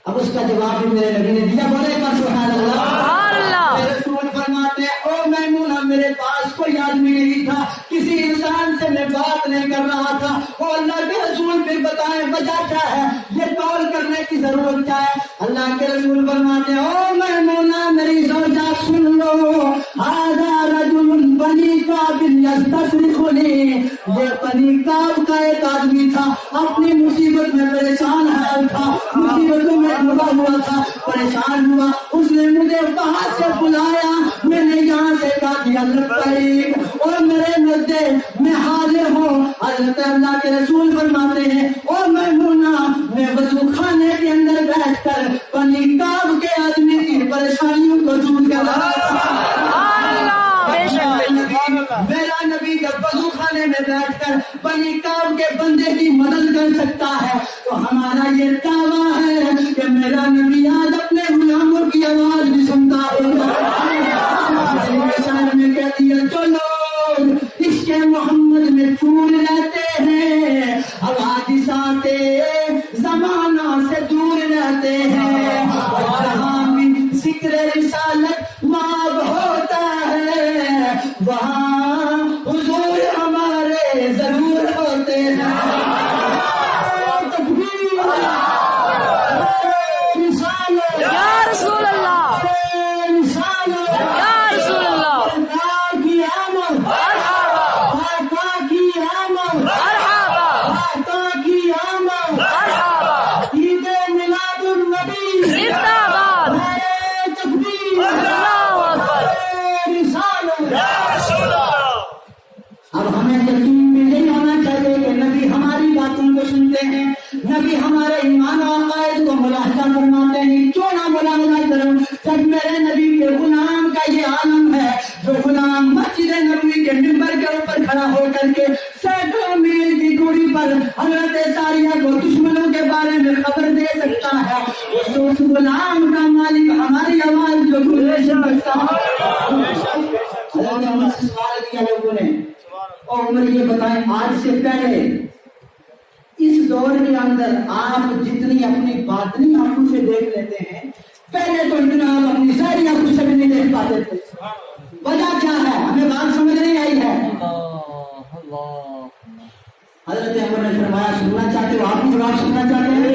اب اس کا جواب بھی میرے نبی نے دیا، بولے پر سبحان اللہ۔ میرے رسول فرماتے ہیں او میمونہ میرے پاس کوئی آدمی نہیں تھا، کسی انسان سے میں بات نہیں کر رہا تھا، اور اللہ کے رسول پھر بتائیں وجہ کیا ہے، یہ کال کرنے کی ضرورت کیا ہے؟ اللہ کے رسول فرماتے ہیں او میمونہ میری زوجہ سن لو، ھذا رجل بنی کعب یستصرخنی، یہ بنی کعب کا ایک آدمی تھا، اپنی مصیبت میں پریشان حال تھا، مصیبتوں میں ڈوبا ہوا تھا، پریشان ہوا، اس نے مجھے وہاں سے بلایا، میں نے یہاں سے کہا کہ لبیک، اور میرے نزدیک میں حاضر ہوں۔ حضرت اللہ کے رسول فرماتے ہیں اور میمونہ میں وضو خانے کے اندر بیٹھ کر بنی کعب کے آدمی کی پریشانیوں کو دور کر رہا تھا۔ میرا نبی جب وضو خانے میں بیٹھ کر بنی کعب کے بندے کی مدد کر سکتا ہے تو ہمارا یہ دعویٰ ہے کہ میرا نبی آج اپنے غلاموں کی آواز بھی سنتا ہوگا۔ میں کہہ دیا جو لوگ عشق محمد میں چور رہتے ہیں، حوادثات زمانہ سے دور رہتے ہیں، جہاں بھی ذکر رسالت ماب ہوتا ہے وہاں حضور ہمارے ضرور ہوتے ہیں۔ یا رسول اللہ، یا رسول اللہ، اب ہمیں یقین میں یہی ہونا چاہیے کہ نبی ہماری باتوں کو سنتے ہیں، نبی ہمارے ایمان و عقائد کو ملاحظہ فرماتے ہیں۔ کیوں نہ ملاحظہ کروں جب میرے نبی کے غلام کا یہ عالم ہے، جو غلام مسجد نبوی کے ممبر کے اوپر کھڑا ہو کر کے سینکڑوں میل کی دوری پر حضرت ساریہ کو دشمنوں کے بارے میں خبر دے سکتا ہے، اس غلام کا مالک ہماری آواز جو گھرنے سے بچتا ہے۔ حضرت عمر سے سوال کیا لوگوں نے، اور عمر یہ بتائیں آج سے پہلے اس دور کے اندر آپ جتنی اپنی باطنی آنکھوں سے دیکھ لیتے ہیں، پہلے تو اتنا آپ اپنی ظاہری آنکھوں سے بھی نہیں دیکھ پاتے تھے، وجہ کیا ہے؟ ہمیں بات سمجھ نہیں آئی ہے۔ حضرت عمر نے فرمایا سننا چاہتے ہو؟ آپ بھی جواب سننا چاہتے ہیں؟